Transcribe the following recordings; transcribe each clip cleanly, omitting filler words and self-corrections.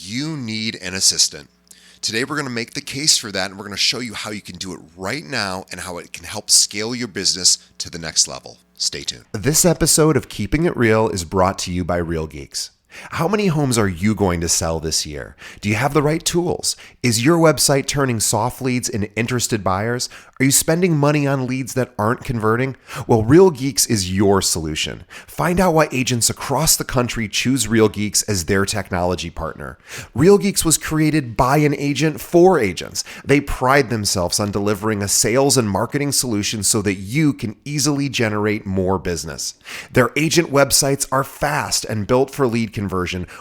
you need an assistant. Today, we're going to make the case for that, and we're going to show you how you can do it right now and how it can help scale your business to the next level. Stay tuned. This episode of Keeping It Real is brought to you by Real Geeks. How many homes are you going to sell this year? Do you have the right tools? Is your website turning soft leads into interested buyers? Are you spending money on leads that aren't converting? Well, Real Geeks is your solution. Find out why agents across the country choose Real Geeks as their technology partner. Real Geeks was created by an agent for agents. They pride themselves on delivering a sales and marketing solution so that you can easily generate more business. Their agent websites are fast and built for lead conversion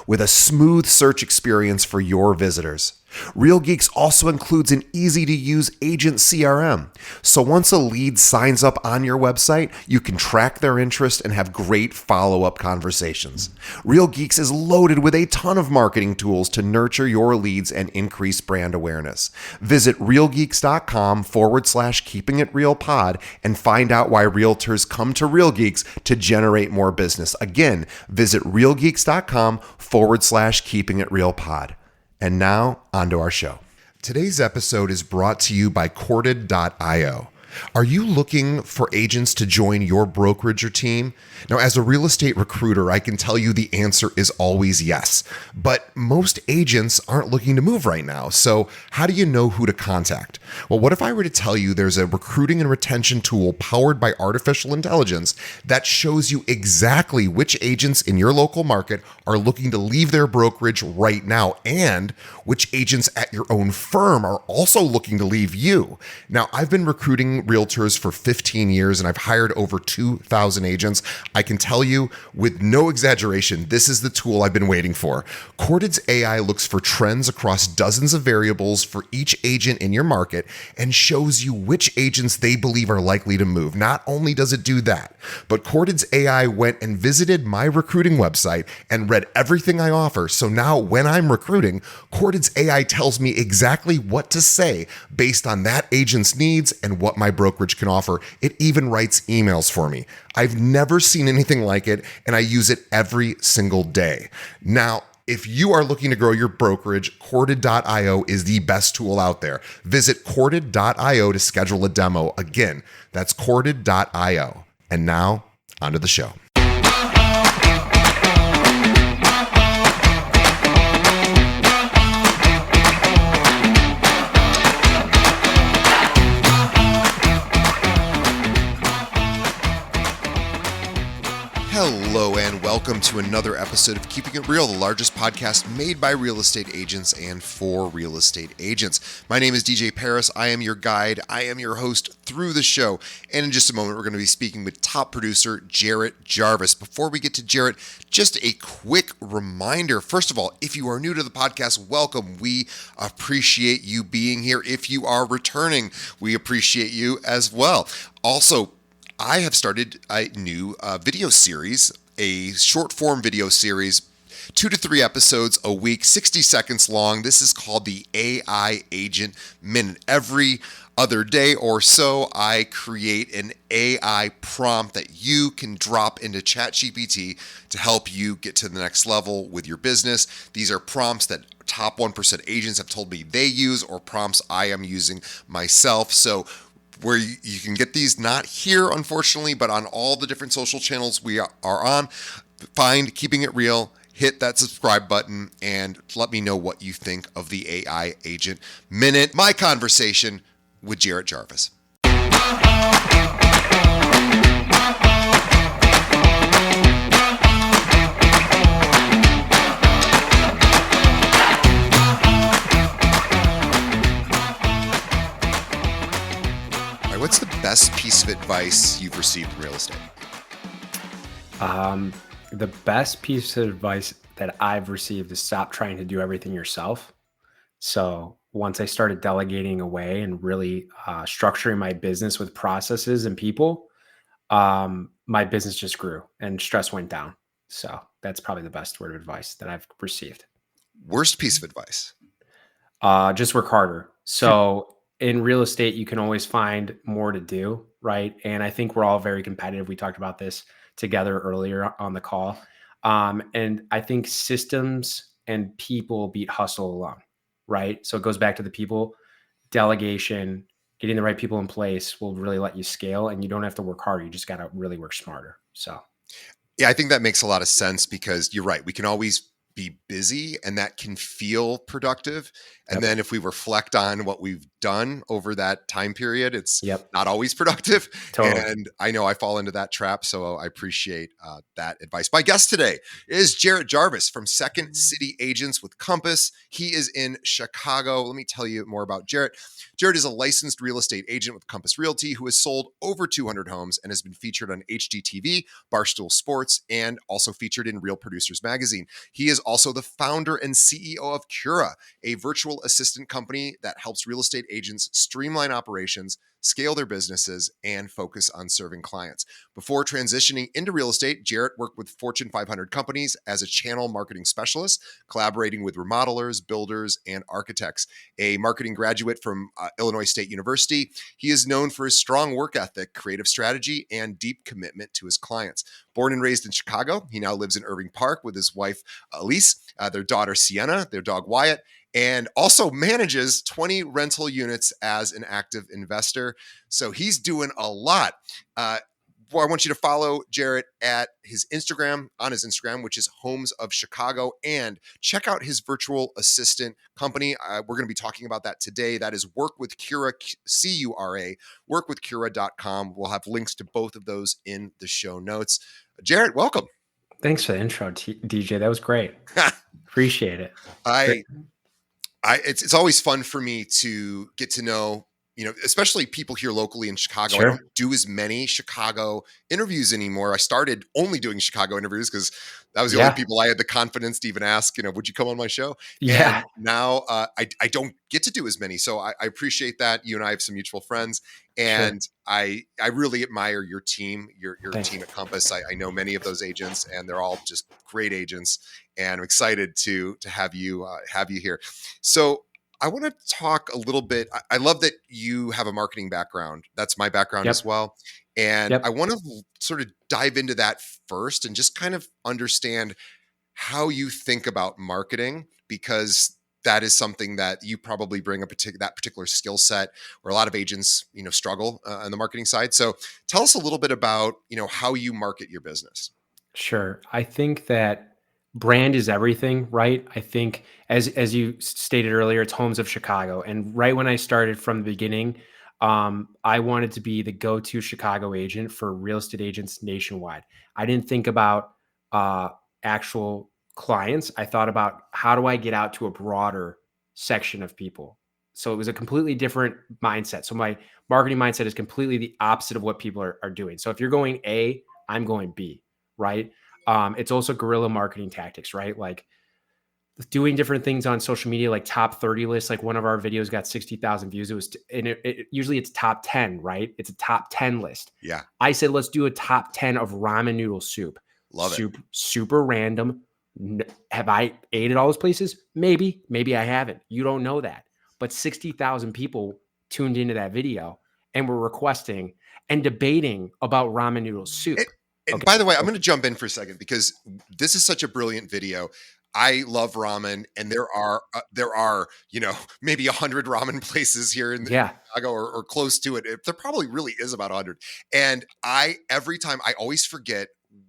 with a smooth search experience for your visitors. Real Geeks also includes an easy-to-use agent CRM. So once a lead signs up on your website, you can track their interest and have great follow-up conversations. Real Geeks is loaded with a ton of marketing tools to nurture your leads and increase brand awareness. Visit realgeeks.com/keepingitrealpod and find out why realtors come to Real Geeks to generate more business. Again, visit realgeeks.com/keepingitrealpod. And now, onto our show. Today's episode is brought to you by Corded.io. Are you looking for agents to join your brokerage or team? Now, as a real estate recruiter, I can tell you the answer is always yes. But most agents aren't looking to move right now. So how do you know who to contact? Well, what if I were to tell you there's a recruiting and retention tool powered by artificial intelligence that shows you exactly which agents in your local market are looking to leave their brokerage right now, and which agents at your own firm are also looking to leave you? Now, I've been recruiting realtors for 15 years and I've hired over 2,000 agents. I can tell you with no exaggeration, this is the tool I've been waiting for. Corded's AI looks for trends across dozens of variables for each agent in your market and shows you which agents they believe are likely to move. Not only does it do that, but Corded's AI went and visited my recruiting website and read everything I offer. So now when I'm recruiting, Corded's AI tells me exactly what to say based on that agent's needs and what my brokerage can offer. It even writes emails for me. I've never seen anything like it, and I use it every single day. Now, if you are looking to grow your brokerage, Corded.io is the best tool out there. Visit Corded.io to schedule a demo. Again, that's Corded.io. And now, onto the show. Hello and welcome to another episode of Keeping It Real, the largest podcast made by real estate agents and for real estate agents. My name is DJ Paris. I am your guide. I am your host through the show. And in just a moment, we're going to be speaking with top producer Jarret Jarvis. Before we get to Jarret, just a quick reminder. First of all, if you are new to the podcast, welcome. We appreciate you being here. If you are returning, we appreciate you as well. Also, I have started a new video series, a short form video series, 2 to 3 episodes a week, 60 seconds long. This is called the AI Agent Minute. Every other day or so, I create an AI prompt that you can drop into ChatGPT to help you get to the next level with your business. These are prompts that top 1% agents have told me they use, or prompts I am using myself. So where you can get these, not here, unfortunately, but on all the different social channels we are on. Find Keeping It Real, hit that subscribe button, and let me know what you think of the AI Agent Minute, my conversation with Jarret Jarvis. What's the best piece of advice you've received in real estate? The best piece of advice that I've received is stop trying to do everything yourself. So once I started delegating away and really structuring my business with processes and people, my business just grew and stress went down. So that's probably the best word of advice that I've received. Worst piece of advice? Just work harder. So in real estate, you can always find more to do, right? And I think we're all very competitive. We talked about this together earlier on the call. And I think systems and people beat hustle alone, right? So it goes back to the people. Delegation, getting the right people in place will really let you scale, and you don't have to work harder. You just got to really work smarter. So, Yeah, I think that makes a lot of sense because you're right. We can always be busy and that can feel productive. And yep, then if we reflect on what we've done over that time period, it's yep, not always productive. totally. And I know I fall into that trap. So I appreciate that advice. My guest today is Jarret Jarvis from Second City Agents with Compass. He is in Chicago. Let me tell you more about Jarret. Jarret is a licensed real estate agent with Compass Realty who has sold over 200 homes and has been featured on HGTV, Barstool Sports, and also featured in Real Producers Magazine. He is also the founder and CEO of Cura, a virtual assistant company that helps real estate agents streamline operations, scale their businesses, and focus on serving clients. Before transitioning into real estate, Jarret worked with Fortune 500 companies as a channel marketing specialist, collaborating with remodelers, builders, and architects. A marketing graduate from Illinois State University, he is known for his strong work ethic, creative strategy, and deep commitment to his clients. Born and raised in Chicago, he now lives in Irving Park with his wife, Elise, their daughter, Sienna, their dog, Wyatt, and also manages 20 rental units as an active investor. So he's doing a lot. I want you to follow Jarret at his Instagram, which is Homes of Chicago, and check out his virtual assistant company. We're going to be talking about that today. That is Work with Cura, C-U-R-A, workwithcura.com. We'll have links to both of those in the show notes. Jarret, welcome. Thanks for the intro, DJ. That was great. Appreciate it. I it's always fun for me to get to know, especially people here locally in Chicago. I Sure. don't do as many Chicago interviews anymore. I started only doing Chicago interviews because that was the only people I had the confidence to even ask, would you come on my show? Yeah. And now I don't get to do as many. So I appreciate that. You and I have some mutual friends. And Sure. I really admire your team, your Thanks. team at Compass. I know many of those agents, and they're all just great agents. And I'm excited to have you here. So I want to talk a little bit. I love that you have a marketing background. That's my background as Yep. well. And I Yep. want to sort of dive into that first and just kind of understand how you think about marketing, because that is something that you probably bring that particular skill set where a lot of agents, struggle on the marketing side. So tell us a little bit about, how you market your business. Sure. I think that brand is everything, right? I think as you stated earlier, it's Homes of Chicago. And right when I started from the beginning, I wanted to be the go-to Chicago agent for real estate agents nationwide. I didn't think about uh, actual clients. I thought about how do I get out to a broader section of people. So it was a completely different mindset. So my marketing mindset is completely the opposite of what people are doing. So if you're going A, I'm going B, right? It's also guerrilla marketing tactics, right? Like doing different things on social media, like top 30 lists. Like one of our videos got 60,000 views. It was, and usually it's top 10, right? It's a top 10 list. Yeah. I said, let's do a top 10 of ramen noodle soup. Love it. Super random. Have I ate at all those places? Maybe I haven't. You don't know that. But 60,000 people tuned into that video and were requesting and debating about ramen noodle soup. And by the way, I'm going to jump in for a second because this is such a brilliant video. I love ramen, and there are maybe 100 ramen places here in Chicago or close to it. There probably really is about 100. And every time I always forget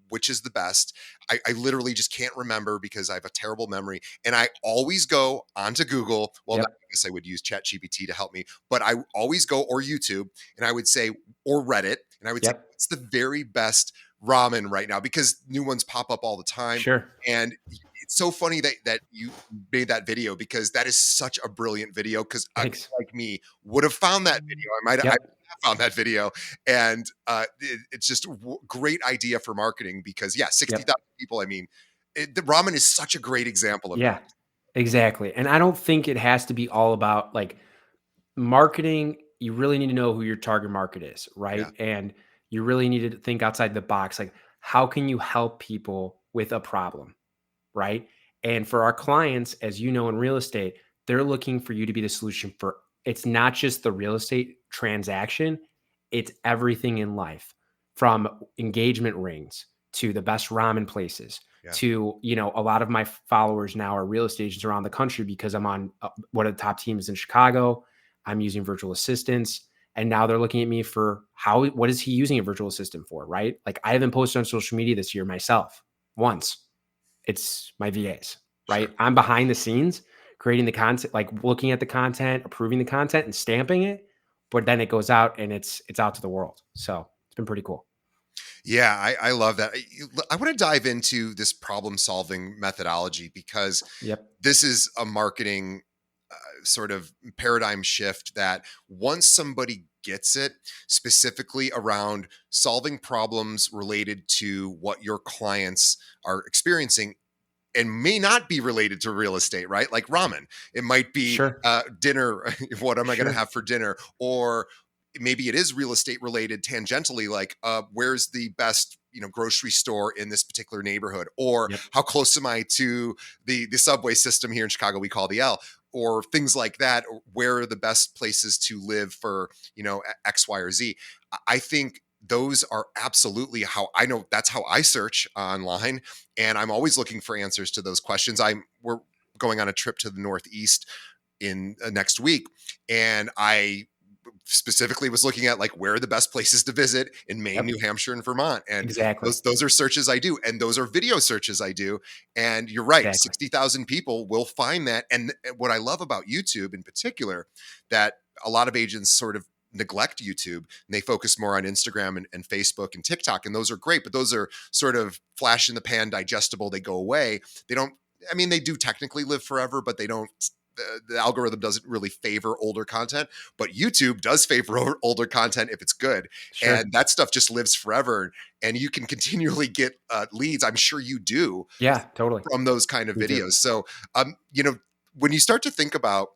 which is the best. I literally just can't remember because I have a terrible memory. And I always go onto Google. Well, I guess I would use ChatGPT to help me, but I always go or YouTube, and I would say, or Reddit, and I would say, it's the very best ramen right now because new ones pop up all the time. Sure. And it's so funny that you made that video because that is such a brilliant video because like me would have found that video. I might have found that video, and it's just a great idea for marketing because 60,000 people. I mean, the ramen is such a great example of that. Exactly. And I don't think it has to be all about like marketing. You really need to know who your target market is, right? And you really need to think outside the box. Like, how can you help people with a problem, right? And for our clients, as you know, in real estate, they're looking for you to be the solution for, it's not just the real estate transaction, it's everything in life, from engagement rings to the best ramen places Yeah. to, a lot of my followers now are real estate agents around the country because I'm on one of the top teams in Chicago. I'm using virtual assistants. And now they're looking at me for what is he using a virtual assistant for? Right. Like I haven't posted on social media this year myself once. It's my VAs, Sure. right? I'm behind the scenes creating the content, like looking at the content, approving the content and stamping it. But then it goes out and it's out to the world. So it's been pretty cool. Yeah, I love that. I want to dive into this problem solving methodology because Yep. this is a marketing sort of paradigm shift that once somebody gets it, specifically around solving problems related to what your clients are experiencing and may not be related to real estate, right? Like ramen. It might be Sure. dinner. What am I going to Sure. have for dinner? Or maybe it is real estate related tangentially, like where's the best grocery store in this particular neighborhood, or Yep. how close am I to the subway system here in Chicago we call the L, or things like that, or where are the best places to live for X, Y, or Z. I think those are absolutely how I know, that's how I search online, and I'm always looking for answers to those questions. We're going on a trip to the Northeast in next week, and I specifically was looking at like where are the best places to visit in Maine, Yep. New Hampshire, and Vermont. And Exactly. those are searches I do, and those are video searches I do. And you're right, Exactly. 60,000 people will find that. And what I love about YouTube in particular, that a lot of agents sort of neglect YouTube and they focus more on Instagram and Facebook and TikTok. And those are great, but those are sort of flash in the pan, digestible. They go away. They don't, I mean, they do technically live forever, but they don't, the algorithm doesn't really favor older content, but YouTube does favor older content if it's good. Sure. And that stuff just lives forever. And you can continually get leads. I'm sure you do Yeah, totally. from those kind of We do. videos. So, when you start to think about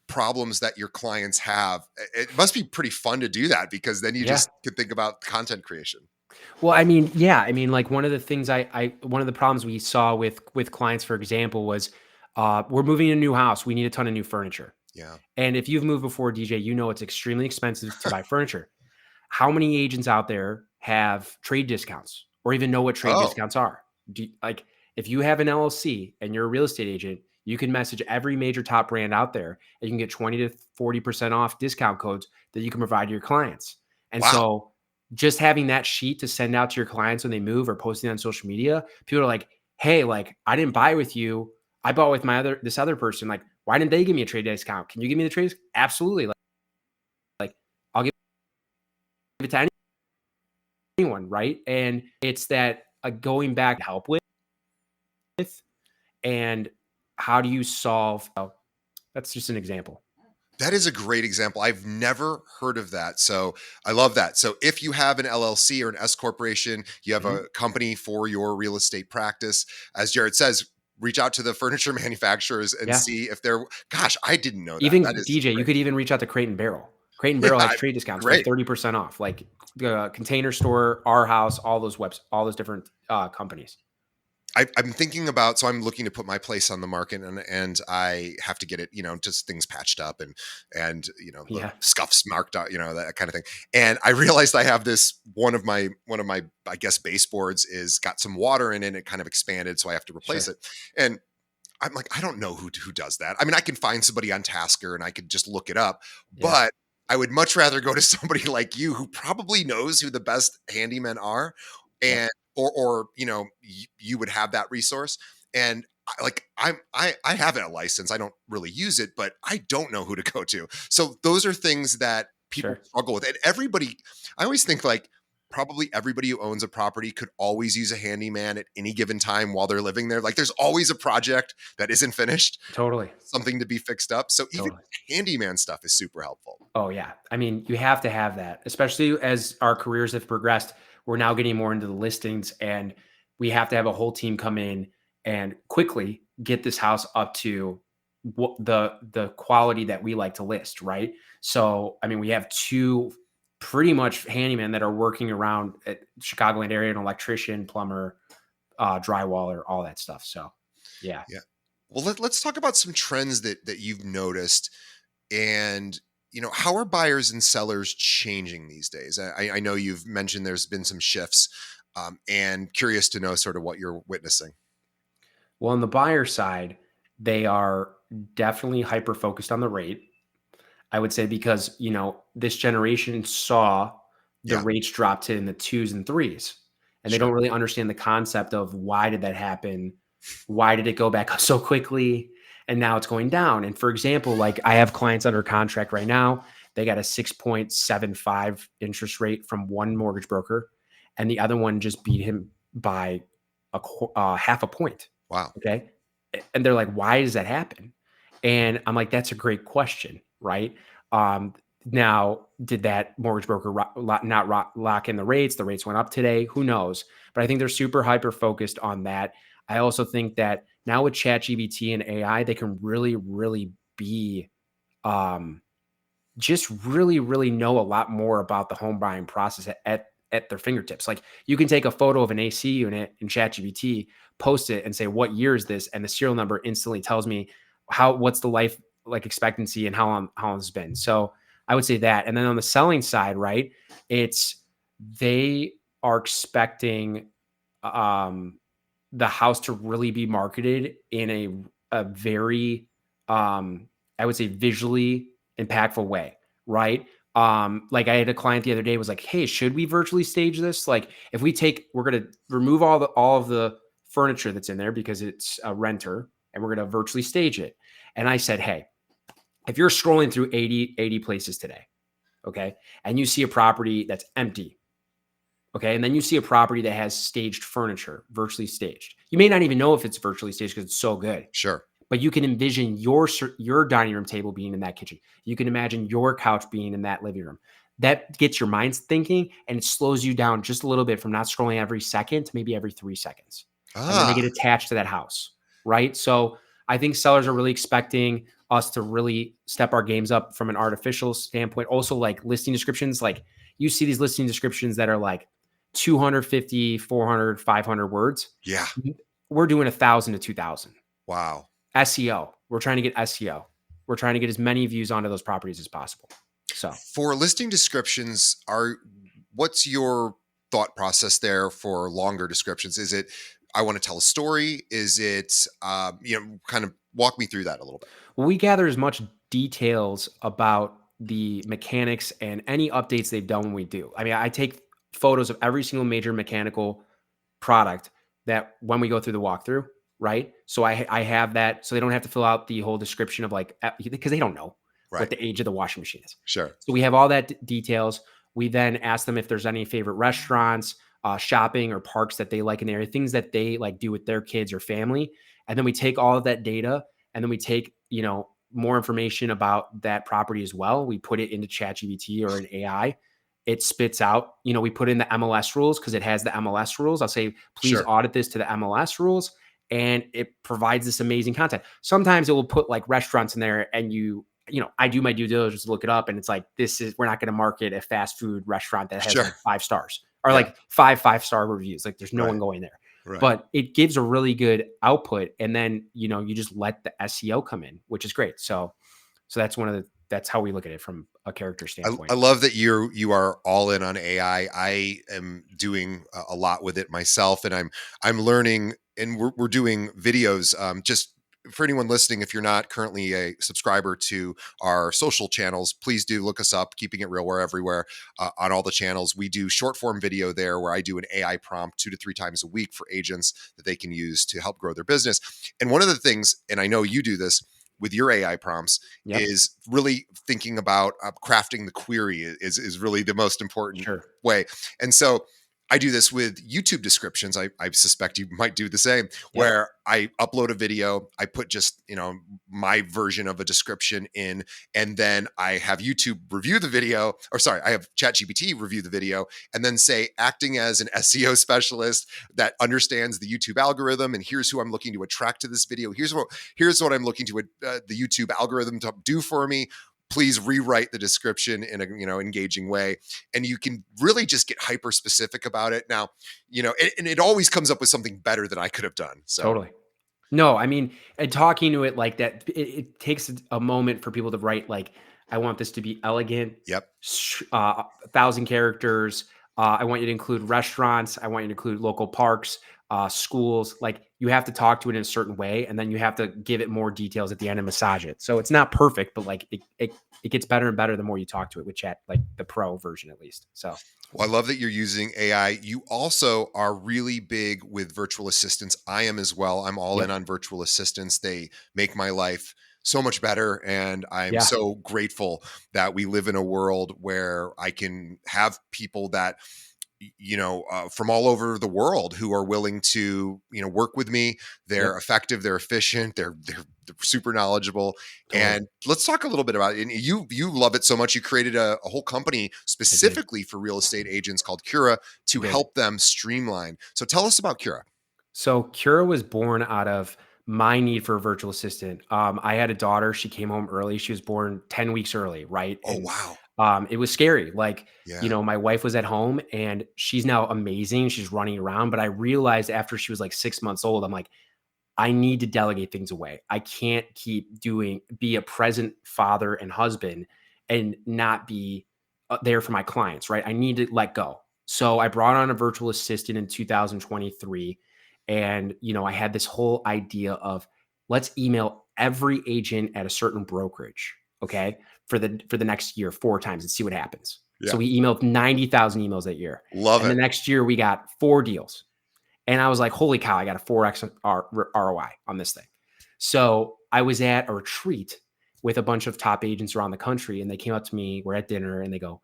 problems that your clients have, it must be pretty fun to do that because then you Yeah. just can think about content creation. Well, I mean, yeah, I mean, like one of the things one of the problems we saw with clients, for example, was we're moving to a new house. We need a ton of new furniture. Yeah. And if you've moved before, DJ, you know it's extremely expensive to buy furniture. How many agents out there have trade discounts or even know what trade Oh, discounts are? Like if you have an LLC and you're a real estate agent, you can message every major top brand out there and you can get 20 to 40% off discount codes that you can provide to your clients. And wow. so just having that sheet to send out to your clients when they move or posting on social media, people are like, hey, like I didn't buy with you. I bought with this other person. Like, why didn't they give me a trade discount? Can you give me the trade? Absolutely. Like I'll give it to anyone, right? And it's that going back to help with, and how do you solve? Oh, that's just an example. That is a great example. I've never heard of that. So I love that. So if you have an LLC or an S corporation, you have Mhm. a company for your real estate practice, as Jarret says, reach out to the furniture manufacturers and Yeah. see if they're, gosh, I didn't know that. That Even is DJ, you great. could even reach out to Crate and Barrel. Crate and Barrel has Yeah, trade discounts for great. 30% off, like Container Store, Our House, all those all those different companies. I'm thinking about, so I'm looking to put my place on the market, and I have to get it, just things patched up and the Yeah. scuffs marked out, that kind of thing. And I realized I have this one of my I guess baseboards is got some water in it, and it kind of expanded, so I have to replace Sure. it. And I'm like, I don't know who does that. I mean, I can find somebody on Tasker and I could just look it up, Yeah. but I would much rather go to somebody like you who probably knows who the best handymen are, Yep. and or you would have that resource. And I have a license. I don't really use it, but I don't know who to go to. So those are things that people Sure. struggle with. And everybody, I always think like probably everybody who owns a property could always use a handyman at any given time while they're living there. Like there's always a project that isn't finished, Totally. something to be fixed up. So even Totally. handyman stuff is super helpful. Oh yeah. I mean, you have to have that, especially as our careers have progressed. We're now getting more into the listings and we have to have a whole team come in and quickly get this house up to what the quality that we like to list, right? So, I mean, we have two pretty much handymen that are working around at Chicagoland area, an electrician, plumber, drywaller, all that stuff. So, yeah. Yeah. Well, let's talk about some trends that you've noticed, and how are buyers and sellers changing these days? I know you've mentioned there's been some shifts. and curious to know sort of what you're witnessing. Well, on the buyer side, they are definitely hyper focused on the rate. I would say because, this generation saw the Yeah, rates drop to in the twos and threes, and they don't sure. really understand the concept of why did that happen? Why did it go back up so quickly? And now it's going down. And for example, like I have clients under contract right now, they got a 6.75 interest rate from one mortgage broker, and the other one just beat him by half a point. Wow. Okay. And they're like, why does that happen? And I'm like, that's a great question. Right. Um, Now, did that mortgage broker not lock in the rates? The rates went up today. Who knows? But I think they're super hyper focused on that. I also think that now with ChatGPT and AI, they can really, really be um, just really, really know a lot more about the home buying process at their fingertips. Like you can take a photo of an AC unit in ChatGPT, post it, and say, "What year is this?" And the serial number instantly tells me what's the life like expectancy and how long it's been. So I would say that. And then on the selling side, right? It's they are expecting um, the house to really be marketed in a very I would say visually impactful way, right? Like I had a client the other day was like, "Hey, should we virtually stage this? Like, if we're gonna remove all of the furniture that's in there because it's a renter, and we're gonna virtually stage it." And I said, "Hey, if you're scrolling through 80 places today, okay, and you see a property that's empty, okay, and then you see a property that has staged furniture, virtually staged. You may not even know if it's virtually staged because it's so good, Sure. but you can envision your dining room table being in that kitchen. You can imagine your couch being in that living room. That gets your minds thinking and it slows you down just a little bit from not scrolling every second to maybe every 3 seconds. And then they Ah, get attached to that house, right? So I think sellers are really expecting us to really step our games up from an artificial standpoint. Also, like listing descriptions, like you see these listing descriptions that are like 250, 400, 500 words. yeah. We're doing 1,000 to 2,000. Wow. SEO. We're trying to get SEO. We're trying to get as many views onto those properties as possible. So For listing descriptions, what's your thought process there for longer descriptions? Is it I want to tell a story? Is it kind of walk me through that a little bit? we gather as much details about the mechanics and any updates they've done when we do. I mean, I take photos of every single major mechanical product that when we go through the walkthrough, right? So I have that so they don't have to fill out the whole description of like because they don't know what Right. the age of the washing machine is. Sure. So we have all that details. We then ask them if there's any favorite restaurants, shopping or parks that they like in the area, things that they like do with their kids or family. And then we take all of that data and then we take, more information about that property as well. We put it into ChatGPT or an AI. It spits out, we put in the MLS rules because it has the MLS rules. I'll say, please Sure. audit this to the MLS rules. And it provides this amazing content. Sometimes it will put like restaurants in there and I do my due diligence to look it up and it's like, we're not going to market a fast food restaurant that has Sure. like 5 stars or Yeah. like five-star reviews. Like there's no Right. one going there, Right. but it gives a really good output. And then, you just let the SEO come in, which is great. So that's how we look at it from a character I standpoint. love that you are all in on AI. I am doing a lot with it myself, and I'm learning, and we're doing videos. Just for anyone listening, if you're not currently a subscriber to our social channels, please do look us up. Keeping It Real, we're everywhere on all the channels. We do short form video there, where I do an AI prompt 2 to 3 times a week for agents that they can use to help grow their business. And one of the things, and I know you do this with your AI prompts, Yep. is really thinking about crafting the query is really the most important Sure. way. And so I do this with YouTube descriptions. I suspect you might do the same, Yep. where I upload a video, I put just, my version of a description in, and then I have YouTube review the video, or sorry, I have ChatGPT review the video, and then say, acting as an SEO specialist that understands the YouTube algorithm, and here's who I'm looking to attract to this video. Here's what I'm looking to the YouTube algorithm to do for me. Please rewrite the description in a engaging way, and you can really just get hyper specific about it. Now, and it always comes up with something better than I could have done. So, Totally. No, I mean, and talking to it like that, it takes a moment for people to write like, I want this to be elegant, yep, 1,000 characters. I want you to include restaurants. I want you to include local parks, schools. Like you have to talk to it in a certain way, and then you have to give it more details at the end and massage it. So it's not perfect, but like it gets better and better the more you talk to it with chat, like the pro version at least. So Well, I love that you're using AI. You also are really big with virtual assistants. I am as well. I'm all in yep, on virtual assistants. They make my life so much better. And I'm yeah, so grateful that we live in a world where I can have people that from all over the world who are willing to, work with me. They're yep, effective, they're efficient, they're super knowledgeable. totally. And let's talk a little bit about it. And you love it so much. You created a whole company I did, specifically for real estate agents called Cura to did. help them streamline. So tell us about Cura. So Cura was born out of my need for a virtual assistant. I had a daughter. She came home early. She was born 10 weeks early, right? Oh, And wow. it was scary. Like, Yeah. my wife was at home and she's now amazing. She's running around. But I realized after she was like 6 months old, I'm like, I need to delegate things away. I can't keep be a present father and husband and not be there for my clients, right? I need to let go. So I brought on a virtual assistant in 2023. And, I had this whole idea of let's email every agent at a certain brokerage, okay, for the next year 4 times and see what happens. Yeah. So we emailed 90,000 emails that year. Love And the it. next year we got 4 deals. And I was like, holy cow, I got a 4x ROI on this thing. So I was at a retreat with a bunch of top agents around the country. And they came up to me, we're at dinner, and they go,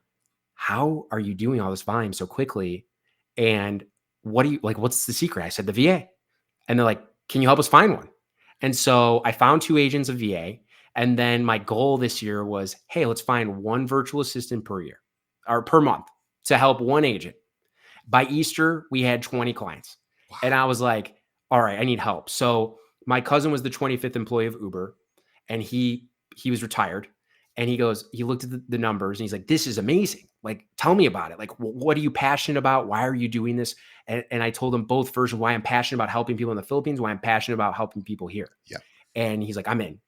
how are you doing all this volume so quickly? And what's the secret? I said, the VA. And they're like, can you help us find one? And so I found 2 agents of VA. And then my goal this year was, hey, let's find one virtual assistant per year or per month to help one agent. By Easter, we had 20 clients. And Wow. I was like, all right, I need help. So my cousin was the 25th employee of Uber and he was retired. And he looked at the numbers and he's like, this is amazing. Like, tell me about it. Like, what are you passionate about? Why are you doing this? And I told him both versions, why I'm passionate about helping people in the Philippines, why I'm passionate about helping people here. Yeah. And he's like, I'm in.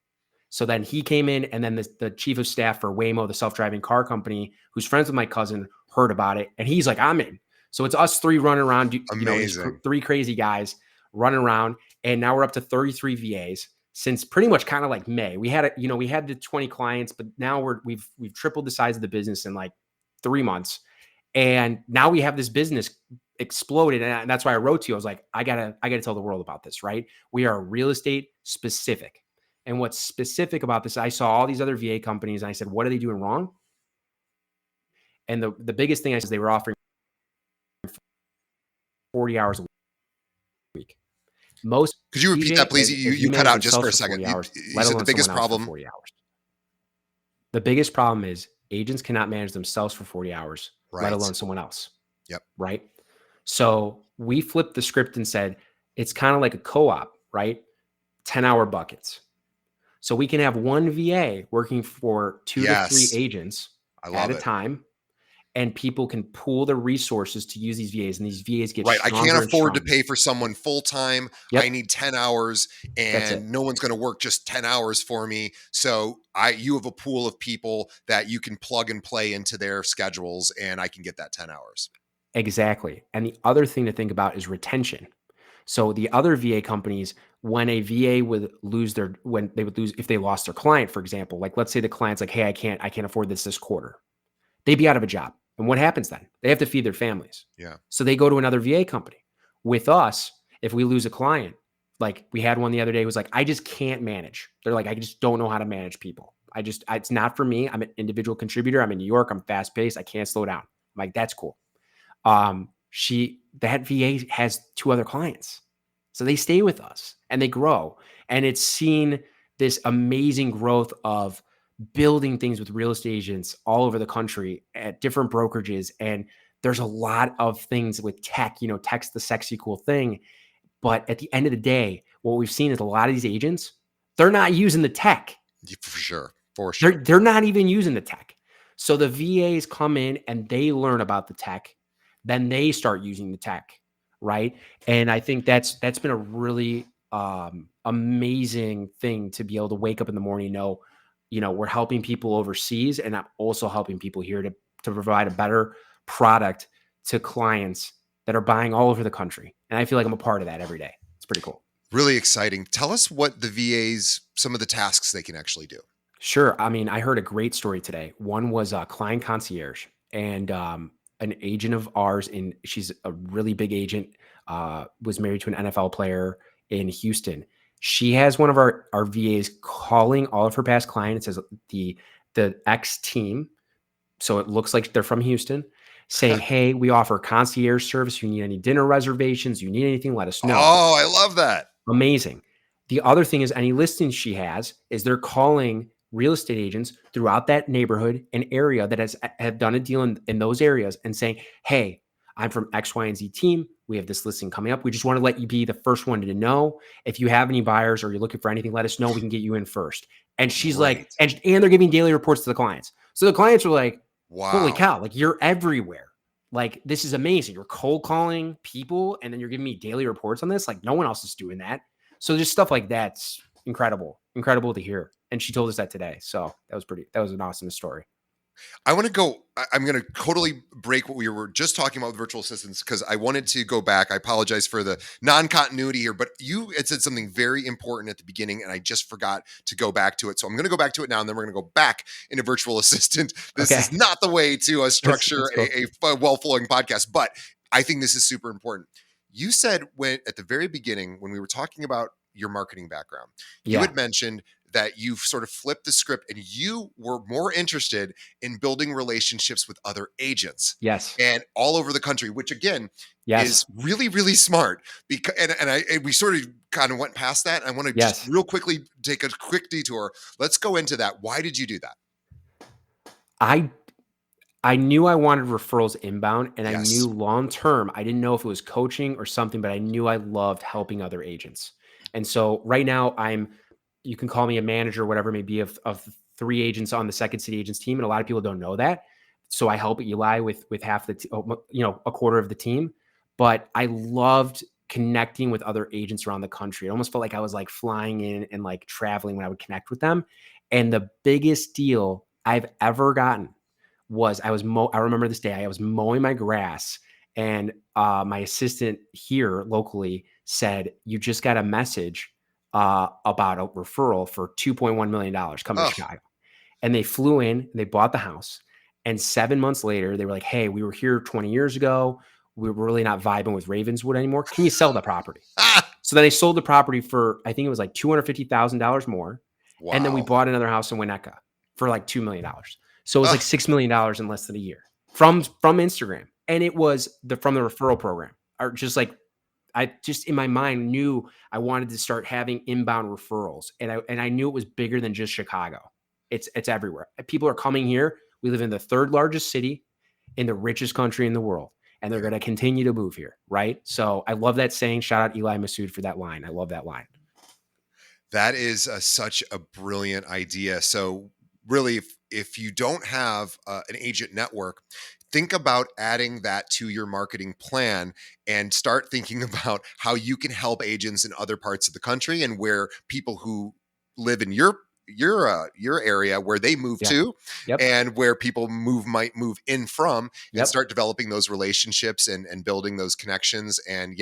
So then he came in, and then the chief of staff for Waymo, the self-driving car company, who's friends with my cousin, heard about it, and he's like, "I'm in." So it's us three running around, these Amazing. three crazy guys running around, and now we're up to 33 VAs since pretty much kind of like May. We had we had the 20 clients, but now we've tripled the size of the business in like 3 months, and now we have this business exploded, and that's why I wrote to you. I was like, I gotta tell the world about this, right? We are real estate specific. And what's specific about this, I saw all these other VA companies and I said, what are they doing wrong? And the biggest thing I said is they were offering 40 hours a week. Most Could you repeat DJ, that, please? You, if you you cut manage out just for themselves a for second. 40 You, hours, you let said the alone someone biggest else for problem. 40 hours. The biggest problem is agents cannot manage themselves for 40 hours, let Right. alone someone else. Yep. Right. So we flipped the script and said, it's kind of like a co-op, right? 10-hour buckets. So we can have one VA working for 2 to 3 Yes. agents I at love a it. time, and people can pool the resources to use these VAs, and these VAs get Right. I can't stronger and afford to stronger. pay for someone full time. I Yep, need 10 hours that's and it. no one's going to work just 10 hours for me. So you have a pool of people that you can plug and play into their schedules and I can get that 10 hours. Exactly. And the other thing to think about is retention. So the other VA companies, when a VA when they would lose, if they lost their client, for example, like let's say the client's like, hey, I can't afford this quarter. They'd be out of a job. And what happens then? They have to feed their families. Yeah. So they go to another VA company. With us, if we lose a client, like we had one the other day who was like, I just can't manage. They're like, I just don't know how to manage people. It's not for me. I'm an individual contributor. I'm in New York. I'm fast paced. I can't slow down. I'm like, that's cool. That VA has 2 other clients. So they stay with us and they grow. And it's seen this amazing growth of building things with real estate agents all over the country at different brokerages. And there's a lot of things with tech, tech's the sexy, cool thing. But at the end of the day, what we've seen is a lot of these agents, they're not using the tech. For sure. For sure. They're not even using the tech. So the VAs come in and they learn about the tech, then they start using the tech, right? And I think that's been a really amazing thing to be able to wake up in the morning and know, we're helping people overseas, and I'm also helping people here to provide a better product to clients that are buying all over the country. And I feel like I'm a part of that every day. It's pretty cool. Really exciting. Tell us what the VAs, some of the tasks they can actually do. Sure. I mean, I heard a great story today. One was a client concierge, and an agent of ours, and she's a really big agent, was married to an NFL player in Houston. She has one of our VAs calling all of her past clients as the X team. So it looks like they're from Houston, saying, "Hey, we offer concierge service. You need any dinner reservations, you need anything, let us know." Oh, I love that. Amazing. The other thing is any listings she has is they're calling real estate agents throughout that neighborhood and area that have done a deal in those areas and saying, "Hey, I'm from X, Y, and Z team. We have this listing coming up. We just want to let you be the first one to know. If you have any buyers or you're looking for anything, let us know. We can get you in first." And she's like, Great. and they're giving daily reports to the clients. So the clients are like, "Holy Wow. cow, like you're everywhere. Like this is amazing. You're cold calling people and then you're giving me daily reports on this. Like no one else is doing that." So just stuff like that's incredible to hear. And she told us that today. So that was an awesome story. I'm going to totally break what we were just talking about with virtual assistants because I wanted to go back. I apologize for the non-continuity here, but you had said something very important at the beginning and I just forgot to go back to it. So I'm going to go back to it now and then we're going to go back into virtual assistant. This is not the way to structure that's cool. a well-flowing podcast, but I think this is super important. You said at the very beginning, when we were talking about your marketing background, you had mentioned that you've sort of flipped the script and you were more interested in building relationships with other agents. Yes. And all over the country, which again Yes. is really, really smart. Because and we sort of kind of went past that. I want to just real quickly take a quick detour. Let's go into that. Why did you do that? I knew I wanted referrals inbound, and I knew long term, I didn't know if it was coaching or something, but I knew I loved helping other agents. And so right now you can call me a manager, whatever it may be, of 3 agents on the Second City Agents team. And a lot of people don't know that. So I help Eli with half a quarter of the team. But I loved connecting with other agents around the country. It almost felt like I was like flying in and like traveling when I would connect with them. And the biggest deal I've ever gotten was I remember this day, I was mowing my grass and my assistant here locally said, "You just got a message about a referral for $2.1 million coming to Chicago." And they flew in and they bought the house. And 7 months later, they were like, "Hey, we were here 20 years ago. We were really not vibing with Ravenswood anymore. Can you sell the property?" So then they sold the property for, I think it was like $250,000 more. Wow. And then we bought another house in Winnetka for like $2 million. So it was like $6 million in less than a year from Instagram. And it was from the referral program, or just like, I just in my mind knew I wanted to start having inbound referrals. And I knew it was bigger than just Chicago. It's everywhere. People are coming here. We live in the 3rd largest city in the richest country in the world. And they're going to continue to move here. Right. So I love that saying. Shout out Eli Massoud for that line. I love that line. That is such a brilliant idea. So really, if you don't have an agent network, think about adding that to your marketing plan and start thinking about how you can help agents in other parts of the country and where people who live in your area where they move to and where people might move in from and start developing those relationships and building those connections. And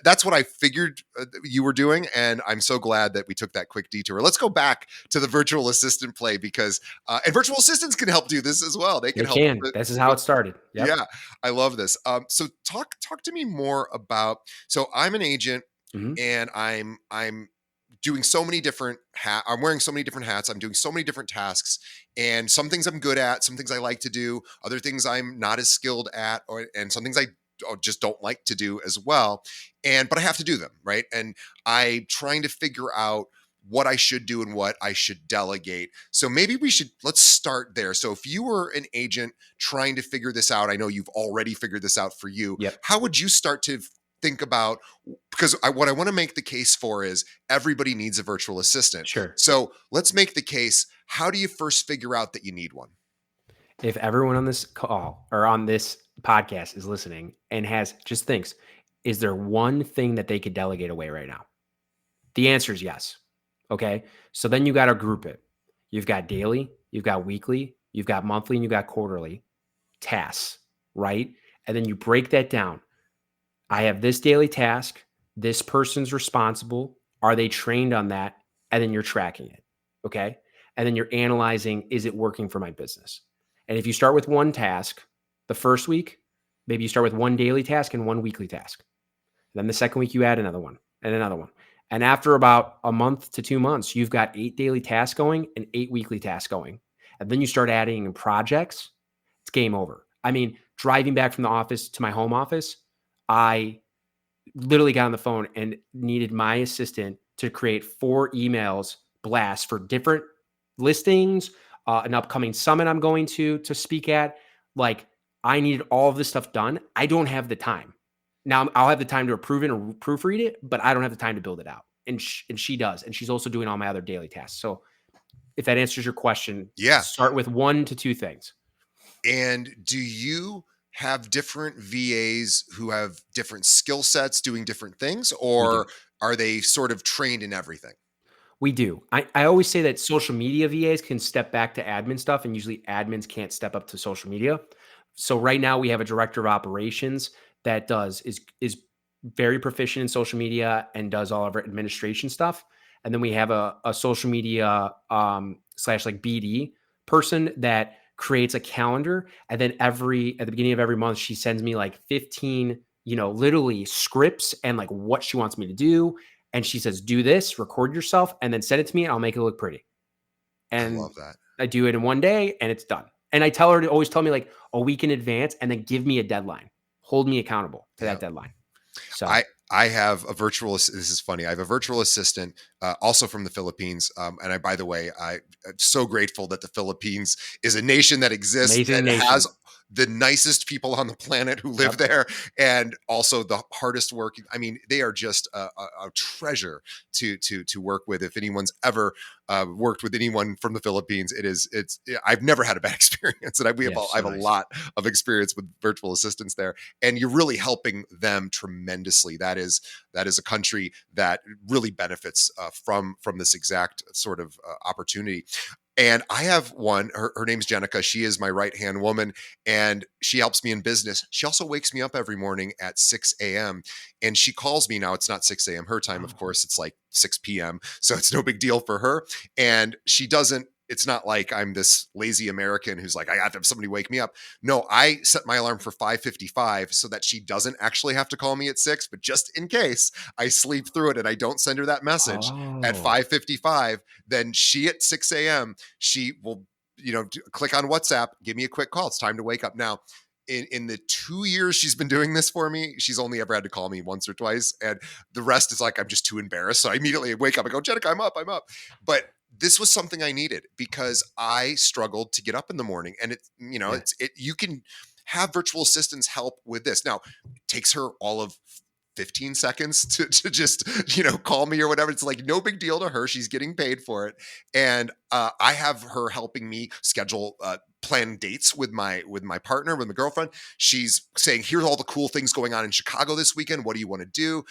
that's what I figured you were doing. And I'm so glad that we took that quick detour. Let's go back to the virtual assistant play because, and virtual assistants can help do this as well. They can help. This is how it started. Yep. Yeah. I love this. So talk to me more about, so I'm an agent and I'm doing so many different I'm wearing so many different hats. I'm doing so many different tasks, and some things I'm good at, some things I like to do, other things I'm not as skilled at, and some things I just don't like to do as well. But I have to do them, right? And I'm trying to figure out what I should do and what I should delegate. So maybe let's start there. So if you were an agent trying to figure this out, I know you've already figured this out for you. How would you start to think about, because what I want to make the case for is everybody needs a virtual assistant. Sure. So let's make the case. How do you first figure out that you need one? If everyone on this call or on this podcast is listening and just thinks, is there one thing that they could delegate away right now? The answer is yes. Okay. So then you got to group it. You've got daily, you've got weekly, you've got monthly, and you've got quarterly tasks, right? And then you break that down. I have this daily task. This person's responsible. Are they trained on that? And then you're tracking it. Okay. And then you're analyzing, is it working for my business? And if you start with one task the first week, maybe you start with one daily task and one weekly task. And then the second week, you add another one and another one. And after about a month to 2 months, you've got 8 daily tasks going and 8 weekly tasks going. And then you start adding in projects, it's game over. I mean, driving back from the office to my home office, I literally got on the phone and needed my assistant to create 4 emails blasts for different listings, an upcoming summit I'm going to speak at. Like, I needed all of this stuff done. I don't have the time. Now I'll have the time to approve it or proofread it, but I don't have the time to build it out. And she does. And she's also doing all my other daily tasks. So if that answers your question, Yeah. start with 1 to 2 things. And do you have different VAs who have different skill sets doing different things, or are they sort of trained in everything? We do. I always say that social media VAs can step back to admin stuff, and usually admins can't step up to social media. So right now we have a director of operations that is very proficient in social media and does all of our administration stuff. And then we have a social media slash like BD person that creates a calendar. And then at the beginning of every month, she sends me like 15, literally scripts and like what she wants me to do. And she says, do this, record yourself, and then send it to me, and I'll make it look pretty. I And love that. I do it in one day, and it's done. And I tell her to always tell me like a week in advance, and then give me a deadline. Hold me accountable to that deadline. So I have a this is funny. I have a virtual assistant, also from the Philippines. And by the way, I'm so grateful that the Philippines is a nation that exists amazing and nation. has the nicest people on the planet who live there, and also the hardest working. I mean, they are just a treasure to work with. If anyone's ever worked with anyone from the Philippines, I've never had a bad experience, and I have a lot of experience with virtual assistants there, and you're really helping them tremendously. That is a country that really benefits from this exact sort of opportunity. And I have one, her name's Jenica. She is my right-hand woman, and she helps me in business. She also wakes me up every morning at 6 a.m. And she calls me. Now, it's not 6 a.m. her time, of course. It's like 6 p.m. So it's no big deal for her. And it's not like I'm this lazy American who's like, I have to have somebody wake me up. No, I set my alarm for 5:55 so that she doesn't actually have to call me at 6, but just in case I sleep through it and I don't send her that message at 5:55, then she at 6 a.m., she will, click on WhatsApp, give me a quick call. It's time to wake up. Now, in the 2 years she's been doing this for me, she's only ever had to call me once or twice. And the rest is like, I'm just too embarrassed. So I immediately wake up and go, Jenica, I'm up. But this was something I needed because I struggled to get up in the morning. And you can have virtual assistants help with this. Now, it takes her all of 15 seconds to just, call me or whatever. It's like no big deal to her. She's getting paid for it. And I have her helping me schedule plan dates with my partner, with my girlfriend. She's saying, here's all the cool things going on in Chicago this weekend. What do you want to do?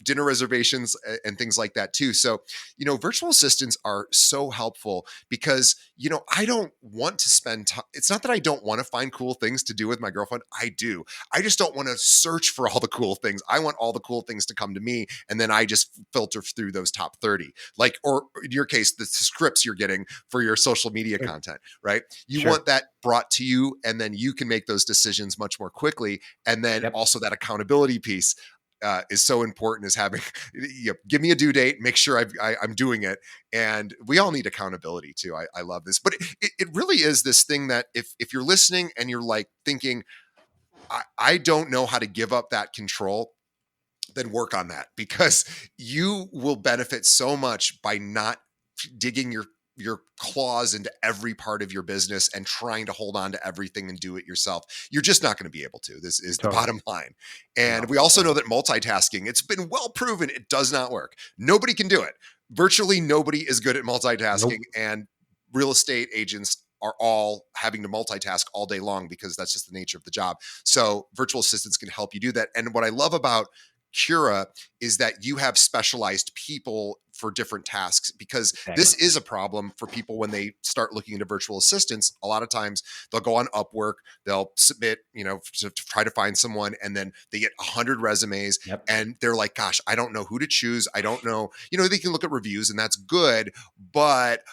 Dinner reservations and things like that too. So, virtual assistants are so helpful because, I don't want to spend time. It's not that I don't want to find cool things to do with my girlfriend. I do. I just don't want to search for all the cool things. I want all the cool things to come to me. And then I just filter through those top 30, like, or in your case, the scripts you're getting for your social media content, right? You want that brought to you, and then you can make those decisions much more quickly. And then also that accountability piece is so important, as having, give me a due date, make sure I'm doing it. And we all need accountability too. I love this, but it really is this thing that if you're listening and you're like thinking, I don't know how to give up that control, then work on that, because you will benefit so much by not digging your claws into every part of your business and trying to hold on to everything and do it yourself. You're just not going to be able to. This is the bottom line. And we also know that multitasking, it's been well proven, it does not work. Nobody can do it. Virtually nobody is good at multitasking. And real estate agents are all having to multitask all day long because that's just the nature of the job. So virtual assistants can help you do that. And what I love about Cura is that you have specialized people for different tasks, because this Exactly. is a problem for people when they start looking into virtual assistants. A lot of times they'll go on Upwork, they'll submit, to try to find someone, and then they get 100 resumes, Yep. and they're like, gosh, I don't know who to choose. I don't know, they can look at reviews and that's good, but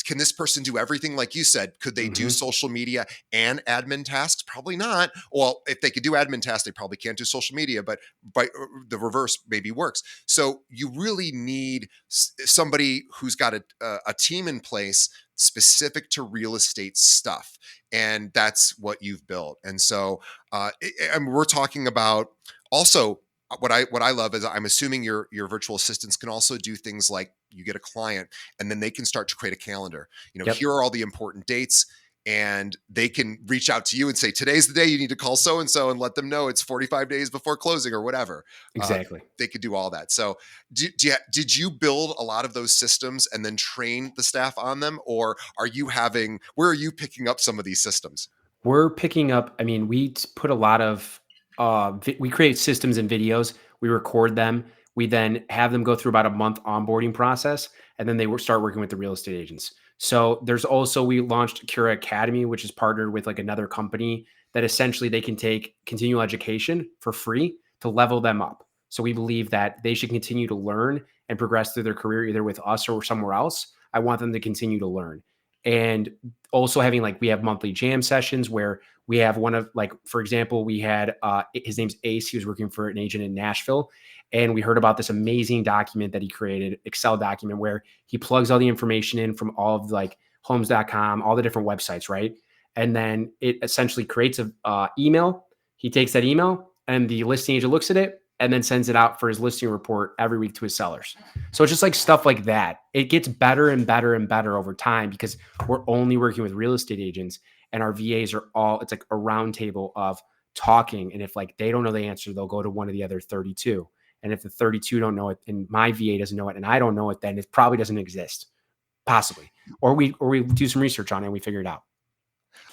can this person do everything? Like you said, could they do Hmm. social media and admin tasks? Probably not. Well, if they could do admin tasks, they probably can't do social media, but by the reverse maybe works. So you really need somebody who's got a team in place specific to real estate stuff. And that's what you've built. And so and we're talking about also, what I love is, I'm assuming your virtual assistants can also do things like, you get a client and then they can start to create a calendar. Yep. Here are all the important dates, and they can reach out to you and say, today's the day you need to call so and so, and let them know it's 45 days before closing or whatever. Uh, Exactly. they could do all that. So did you build a lot of those systems and then train the staff on them, or where are you picking up some of these systems? We're picking up, I mean, put a lot of, we create systems and videos, we record them, we then have them go through about a month onboarding process, and then they start working with the real estate agents. So there's also, we launched Cura Academy, which is partnered with like another company that essentially they can take continual education for free to level them up. So we believe that they should continue to learn and progress through their career either with us or somewhere else. I want them to continue to learn. And also having, like, we have monthly jam sessions where we have one of, like, for example, we had his name's Ace. He was working for an agent in Nashville, and we heard about this amazing document that he created, Excel document, where he plugs all the information in from all of, like, homes.com, all the different websites, right? And then it essentially creates a email. He takes that email and the listing agent looks at it and then sends it out for his listing report every week to his sellers. So it's just like stuff like that. It gets better and better and better over time because we're only working with real estate agents, and our VAs are all, it's like a round table of talking. And if, like, they don't know the answer, they'll go to one of the other 32. And if the 32 don't know it and my VA doesn't know it and I don't know it, then it probably doesn't exist, possibly. Or we do some research on it and we figure it out.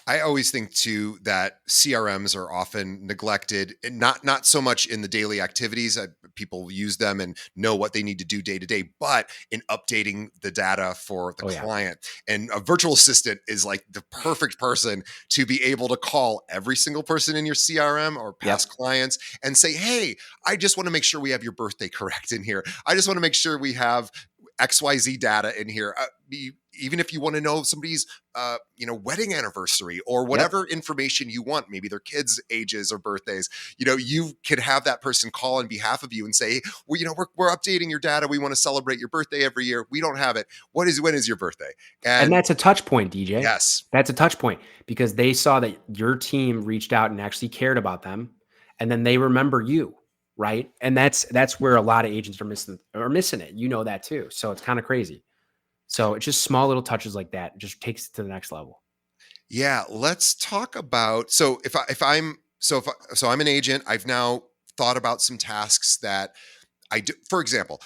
I always think too that CRMs are often neglected, and not so much in the daily activities. People use them and know what they need to do day to day, but in updating the data for the Oh yeah. client. And a virtual assistant is like the perfect person to be able to call every single person in your CRM or past Yep. clients and say, hey, I just want to make sure we have your birthday correct in here. I just want to make sure we have XYZ data in here. Even if you want to know somebody's wedding anniversary or Yep. whatever information you want, maybe their kids' ages or birthdays, you could have that person call on behalf of you and say, well, we're updating your data. We want to celebrate your birthday every year. We don't have it. When is your birthday? And And that's a touch point, DJ. yes, That's a touch point because they saw that your team reached out and actually cared about them, and then they remember you, right? And that's where a lot of agents are missing it. You know that too. So it's kind of crazy. So it's just small little touches like that. It just takes it to the next level. yeah. Let's talk about, so if I'm an agent, I've now thought about some tasks that I do. For example,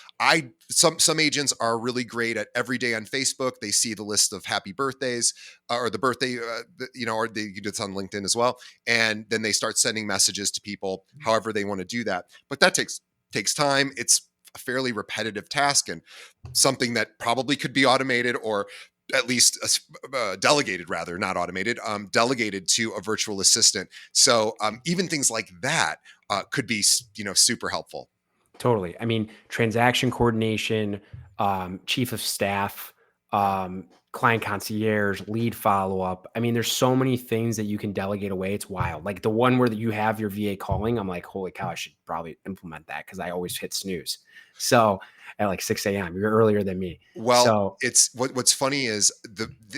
some agents are really great at every day on Facebook. They see the list of happy birthdays, or the birthday, or they do this on LinkedIn as well, and then they start sending messages to people, however they want to do that. But that takes time. It's a fairly repetitive task and something that probably could be automated, or at least delegated, rather, not automated, delegated to a virtual assistant. So even things like that could be super helpful. Totally. I mean, transaction coordination, chief of staff, client concierge, lead follow up. I mean, there's so many things that you can delegate away. It's wild. Like the one where you have your VA calling, I'm like, holy cow, I should probably implement that because I always hit snooze. So at like 6 a.m., you're earlier than me. Well, So it's what's funny is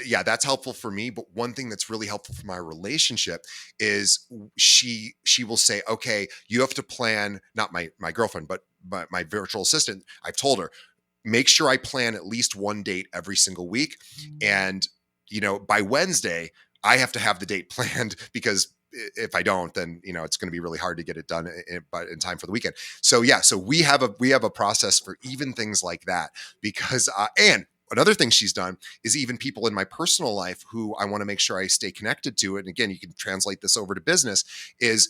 yeah, that's helpful for me. But one thing that's really helpful for my relationship is she will say, okay, you have to plan, not my girlfriend, but my virtual assistant. I've told her, make sure I plan at least one date every single week. And, by Wednesday, I have to have the date planned, because if I don't, then, it's going to be really hard to get it done in time for the weekend. So yeah, so we have a process for even things like that, because, and another thing she's done is even people in my personal life who I want to make sure I stay connected to. And again, you can translate this over to business is,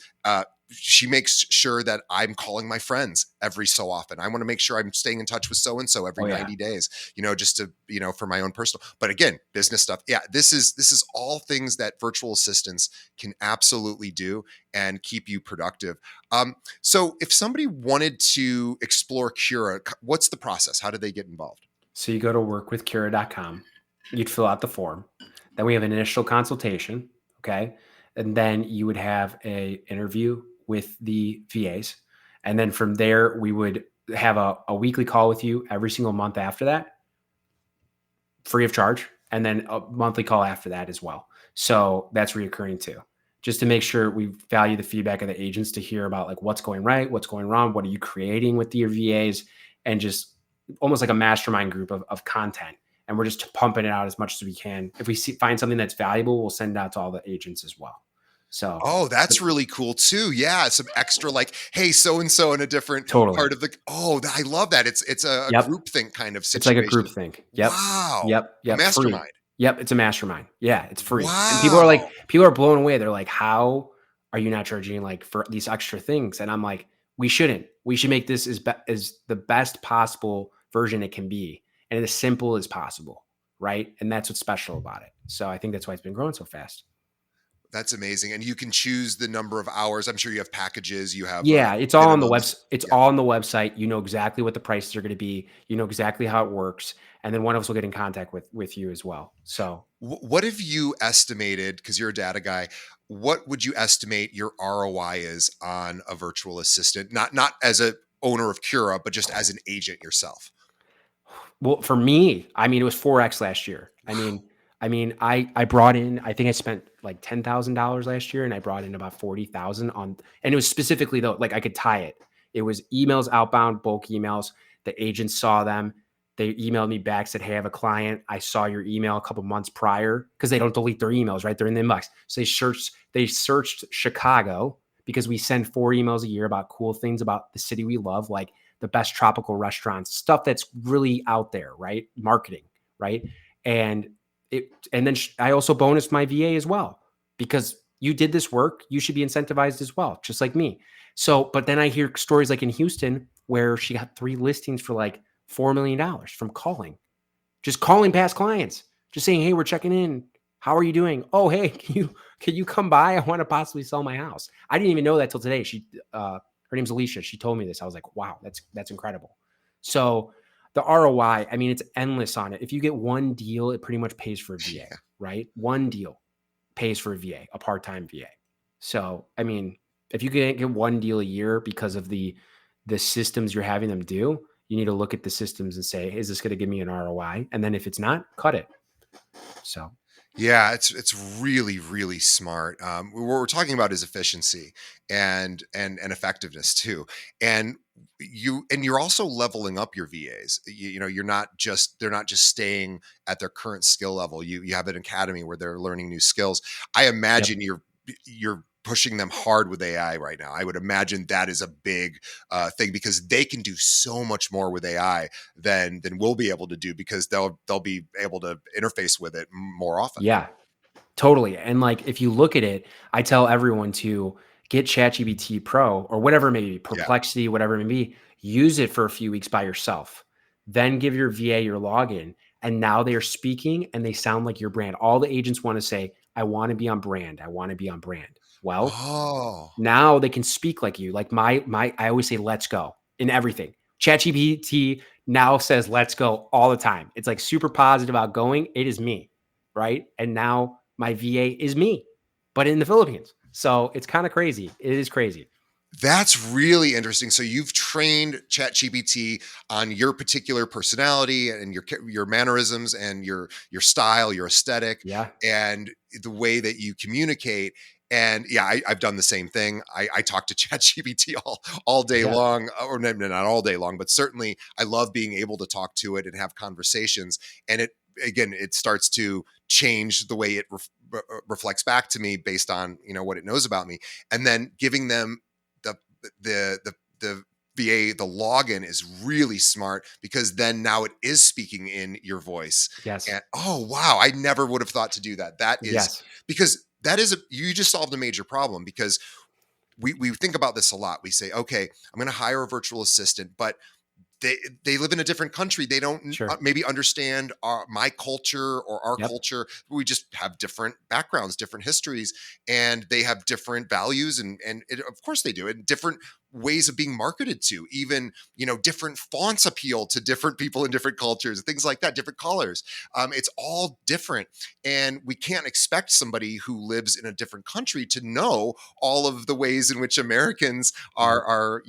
she makes sure that I'm calling my friends every so often. I want to make sure I'm staying in touch with so-and-so every Oh yeah. 90 days, just to, for my own personal, but again, business stuff. Yeah. This is all things that virtual assistants can absolutely do and keep you productive. So if somebody wanted to explore Cura, what's the process? How do they get involved? So you go to workwithcura.com, you'd fill out the form. Then we have an initial consultation. Okay. And then you would have a interview with the VAs. And then from there, we would have a weekly call with you every single month after that, free of charge. And then a monthly call after that as well. So that's reoccurring too, just to make sure we value the feedback of the agents to hear about like what's going right, what's going wrong, what are you creating with your VAs, and just almost like a mastermind group of content. And we're just pumping it out as much as we can. If we find something that's valuable, we'll send it out to all the agents as well. So Oh, that's really cool too. Yeah, some extra like, hey, so and so in a different totally. part of the. Oh, I love that. It's a Yep. group think kind of It's like a situation. group think. Yep. Wow, Yep. a Yep. Free. mastermind. Yep. It's a mastermind. Yeah. It's free. And Wow. people are blown away. They're like, how are you not charging like for these extra things? And I'm like, we shouldn't. We should make this as the best possible version it can be and as simple as possible. Right. And that's what's special about it. So I think that's why it's been growing so fast. That's amazing. And you can choose the number of hours. I'm sure you have packages, you have Yeah, it's all on the minimums. It's Yeah. all on the website. You know exactly what the prices are going to be. You know exactly how it works, and then one of us will get in contact with you as well. So What have you estimated, because you're a data guy, what would you estimate your ROI is on a virtual assistant? Not as a owner of Cura, but just as an agent yourself. well, for me, I mean, it was 4x last year. Wow. I brought in. I think I spent like $10,000 last year, and I brought in about 40,000 on. And it was specifically though, like I could tie it. It was emails outbound, bulk emails. The agents saw them. They emailed me back, said, "Hey, I have a client. I saw your email a couple months prior," because they don't delete their emails, right? They're in the inbox. So they searched Chicago because we send 4 emails a year about cool things about the city we love, like the best tropical restaurants, stuff that's really out there, right? Marketing, right? And and then I also bonused my VA as well because you did this work, you should be incentivized as well, just like me. So, but then I hear stories like in Houston where she got 3 listings for like $4 million from just calling past clients, just saying, "Hey, we're checking in. How are you doing? Oh, hey, can you come by? I want to possibly sell my house." I didn't even know that till today. Her name's Alicia. She told me this. I was like, wow, that's incredible. So the ROI, I mean, it's endless on it. If you get one deal, it pretty much pays for a VA, Yeah. right? One deal pays for a VA, a part-time VA. So, I mean, if you can get one deal a year because of the systems you're having them do, you need to look at the systems and say, is this going to give me an ROI? And then if it's not, cut it. So, Yeah, it's really really smart. What we're talking about is efficiency and effectiveness too. And you're also leveling up your VAs. You're not just they're not just staying at their current skill level. You have an academy where they're learning new skills. I yep. imagine you're pushing them hard with AI right now. I would imagine that is a big thing because they can do so much more with AI than we'll be able to do because they'll be able to interface with it more often. Yeah, totally. And like, if you look at it, I tell everyone to get ChatGPT Pro or whatever it may be, Yeah. Perplexity, whatever it may be, use it for a few weeks by yourself. Then give your VA your login. And now they are speaking and they sound like your brand. All the agents want to say, I want to be on brand. I want to be on brand. Well, Oh, now they can speak like you. Like I always say, let's go in everything. ChatGPT now says, let's go all the time. It's like super positive outgoing. It is me. Right. And now my VA is me, but in the Philippines. So it's kind of crazy. It is crazy. that's really interesting. So you've trained ChatGPT on your particular personality and your mannerisms and your style, your aesthetic, Yeah. and the way that you communicate. And yeah, I've done the same thing. I talk to ChatGPT all day Yeah. long, or not all day long, but certainly I love being able to talk to it and have conversations. And it starts to change the way it reflects back to me based on what it knows about me, and then giving them the the the VA, the login is really smart because then now it is speaking in your voice. Yes. And oh wow, I never would have thought to do that. That is Yes. because you just solved a major problem because we think about this a lot. We say, okay, I'm going to hire a virtual assistant, but they live in a different country. They don't Sure. maybe understand my culture or our Yep. culture. We just have different backgrounds, different histories, and they have different values, and of course they do, and different ways of being marketed to. Even different fonts appeal to different people in different cultures, things like that. Different colors. It's all different, and we can't expect somebody who lives in a different country to know all of the ways in which Americans Nope. are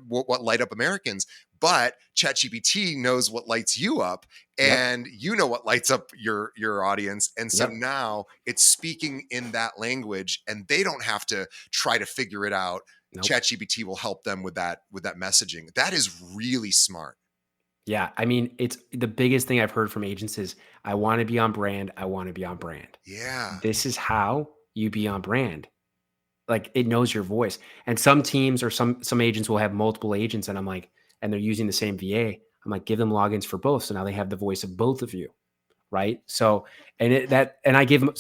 what light up Americans. But ChatGPT knows what lights you up, Yep. and you know what lights up your audience. And so Yep. now it's speaking in that language, and they don't have to try to figure it out. Nope. ChatGPT will help them with that messaging. That is really smart. Yeah. I mean, it's the biggest thing I've heard from agents is I want to be on brand. I want to be on brand. Yeah. This is how you be on brand. Like it knows your voice. And some teams or some agents will have multiple agents, and I'm like, and they're using the same VA. I'm like, give them logins for both. So now they have the voice of both of you. Right. So, and I give them,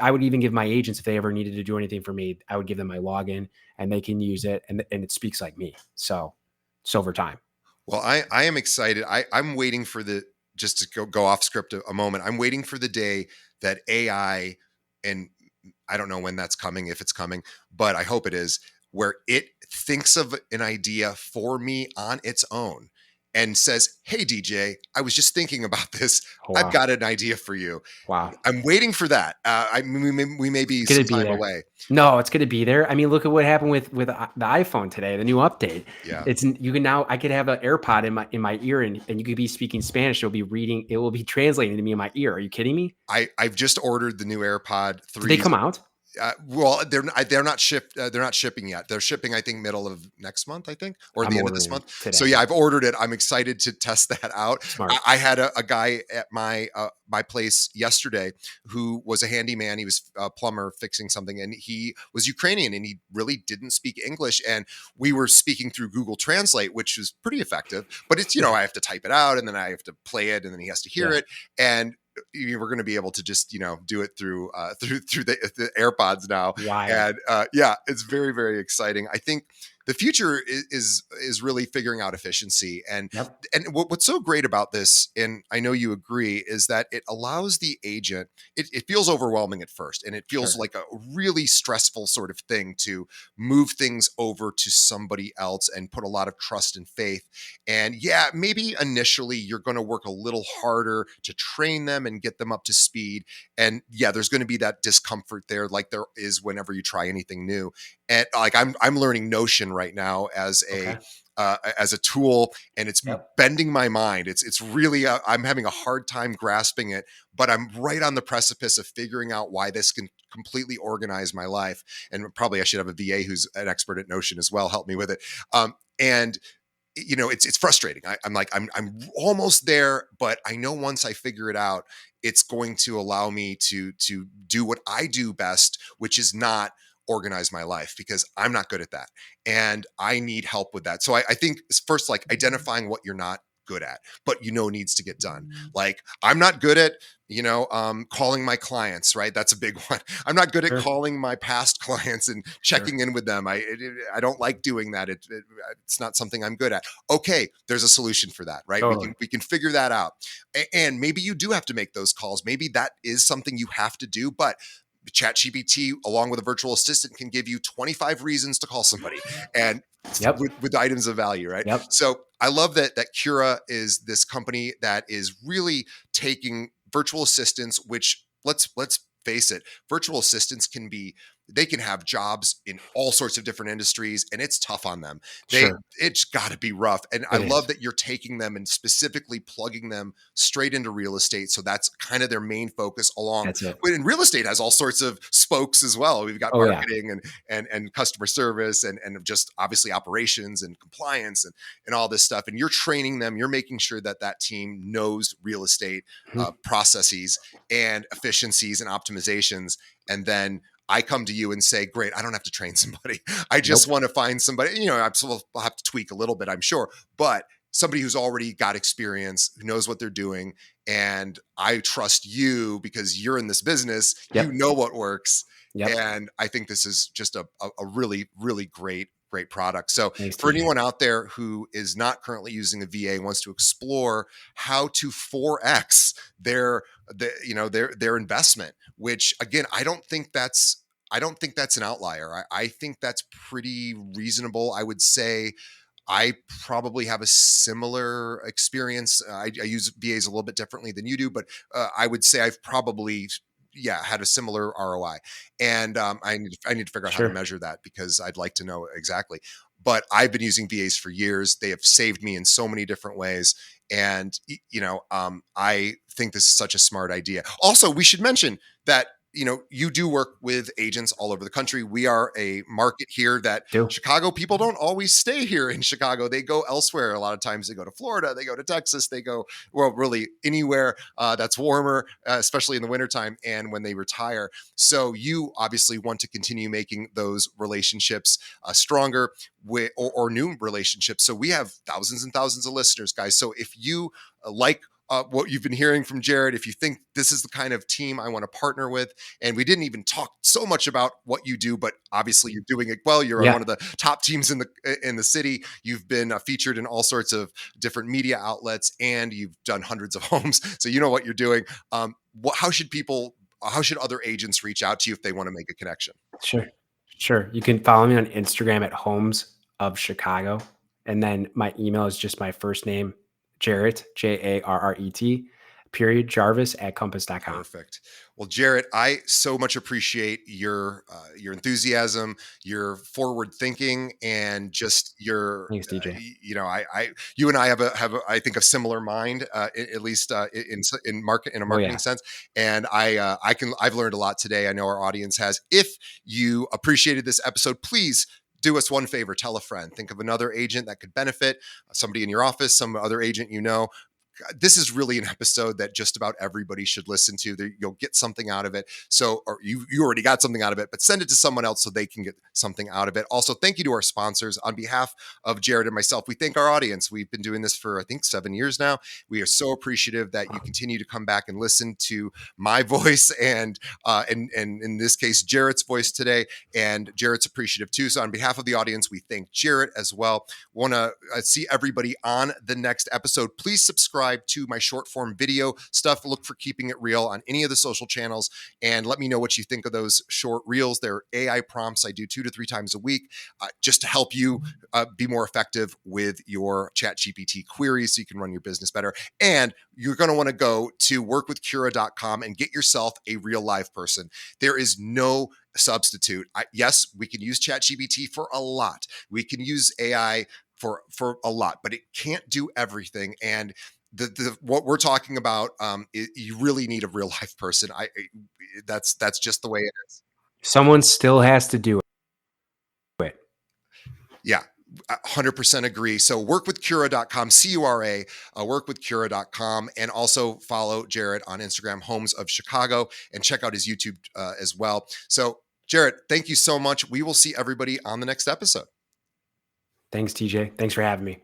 I would even give my agents, if they ever needed to do anything for me, I would give them my login and they can use it. And it speaks like me. So it's over time. Well, I am excited. I'm waiting for just to go off script a moment. I'm waiting for the day that AI, and I don't know when that's coming, if it's coming, but I hope it is, where it thinks of an idea for me on its own and says, "Hey DJ, I was just thinking about this. Oh, I've wow. got an idea for you." Wow. I'm waiting for that. We may be It's going some to be time there. away. No, it's going to be there. I mean, look at what happened with the iPhone today, the new update. Yeah. You can now, I could have an AirPod in my ear and you could be speaking Spanish. It will be translating to me in my ear. Are you kidding me? I've just ordered the new AirPod Did they 3s. come out? Well, they're not shipped. They're not shipping yet. They're shipping, I think, middle of next month, I think, or I'm the end of this ordering them month. So today. yeah, I've ordered it. I'm excited to test that out. Smart. I had a guy at my place yesterday who was a handyman. He was a plumber fixing something, and he was Ukrainian, and he really didn't speak English. And we were speaking through Google Translate, which was pretty effective. But it's Yeah. I have to type it out, and then I have to play it, and then he has to hear Yeah. it, and we're going to be able to just do it through through the AirPods now, Wild. and yeah, it's very, very exciting. I think the future is really figuring out efficiency, and Yep. what's so great about this, and I know you agree, is that it allows the agent. It feels overwhelming at first, and it feels Sure. like a really stressful sort of thing to move things over to somebody else and put a lot of trust and faith. And yeah, maybe initially you're going to work a little harder to train them and get them up to speed. And yeah, there's going to be that discomfort there, like there is whenever you try anything new. And like I'm learning Notion right now Okay. as a tool, and it's Yep. bending my mind. It's really I'm having a hard time grasping it, but I'm right on the precipice of figuring out why this can completely organize my life. And probably I should have a VA who's an expert at Notion as well, help me with it. And it's frustrating. I'm almost there, but I know once I figure it out, it's going to allow me to do what I do best, which is not organize my life, because I'm not good at that, and I need help with that. So I think it's first, like, identifying what you're not good at, but needs to get done. Like, I'm not good at calling my clients, right? That's a big one. I'm not good at Sure. calling my past clients and Sure. checking in with them. I don't like doing that. It's not something I'm good at. Okay, there's a solution for that, right? Totally. We can figure that out. And maybe you do have to make those calls. Maybe that is something you have to do, but ChatGPT, along with a virtual assistant, can give you 25 reasons to call somebody, and Yep. with items of value, right? Yep. So I love that Cura is this company that is really taking virtual assistants, which let's face it, virtual assistants they can have jobs in all sorts of different industries, and it's tough on them. Sure. It's got to be rough. And I It love is. that you're taking them and specifically plugging them straight into real estate. So that's kind of their main focus, along That's it. but in real estate has all sorts of spokes as well. We've got Oh yeah. marketing and customer service and just obviously operations and compliance and all this stuff. And you're training them. You're making sure that team knows real estate Mhm. processes and efficiencies and optimizations. And then I come to you and say, great, I don't have to train somebody. I just Nope. want to find somebody, I'll have to tweak a little bit, I'm sure, but somebody who's already got experience, who knows what they're doing. And I trust you because you're in this business, you Yep. know what works. Yep. And I think this is just a really, really great product. So Thanks, for TJ. anyone out there who is not currently using a VA and wants to explore how to 4X their investment, which again, I don't think that's an outlier. I think that's pretty reasonable. I would say I probably have a similar experience. I use VAs a little bit differently than you do, but I would say I've probably had a similar ROI. And I need to figure out how to Sure. measure that because I'd like to know exactly. But I've been using VAs for years. They have saved me in so many different ways. And I think this is such a smart idea. Also, we should mention that you do work with agents all over the country. We are a market here that Do. Chicago people don't always stay here in Chicago. They go elsewhere. A lot of times they go to Florida, they go to Texas, they go, well, really anywhere that's warmer, especially in the wintertime and when they retire. So you obviously want to continue making those relationships stronger or new relationships. So we have thousands and thousands of listeners, guys. So if you like what you've been hearing from Jarret, if you think this is the kind of team I want to partner with, and we didn't even talk so much about what you do, but obviously you're doing it well. You're on one Yeah. of the top teams in the city. You've been featured in all sorts of different media outlets, and you've done hundreds of homes, so you know what you're doing. How should other agents reach out to you if they want to make a connection? Sure. Sure. You can follow me on Instagram at Homes of Chicago. And then my email is just my first name, Jarret, Jarret, period, Jarvis at compass.com. Perfect. Well, Jarret, I so much appreciate your enthusiasm, your forward thinking, and just your Thanks, DJ. you and I have I think a similar mind, at least in a Oh, marketing yeah. sense. And I've learned a lot today. I know our audience has. If you appreciated this episode, please do us one favor, tell a friend. Think of another agent that could benefit, somebody in your office, some other agent you know. This is really an episode that just about everybody should listen to. You'll get something out of it. So, or you already got something out of it, but send it to someone else so they can get something out of it. Also, thank you to our sponsors. On behalf of Jarret and myself, we thank our audience. We've been doing this for, I think, 7 years now. We are so appreciative that you continue to come back and listen to my voice and in this case, Jarret's voice today. And Jarret's appreciative too. So on behalf of the audience, we thank Jarret as well. Want to see everybody on the next episode. Please subscribe to my short form video stuff. Look for Keeping It Real on any of the social channels and let me know what you think of those short reels. They're AI prompts I do 2 to 3 times a week just to help you be more effective with your ChatGPT queries so you can run your business better. And you're going to want to go to workwithcura.com and get yourself a real live person. There is no substitute. Yes, we can use ChatGPT for a lot. We can use AI for a lot, but it can't do everything. And what we're talking about, you really need a real life person. That's just the way it is. Someone still has to do it. Yeah. 100% agree. So workwithcura.com, CURA, workwithcura.com, and also follow Jarret on Instagram, Homes of Chicago, and check out his YouTube as well. So Jarret, thank you so much. We will see everybody on the next episode. Thanks, TJ. Thanks for having me.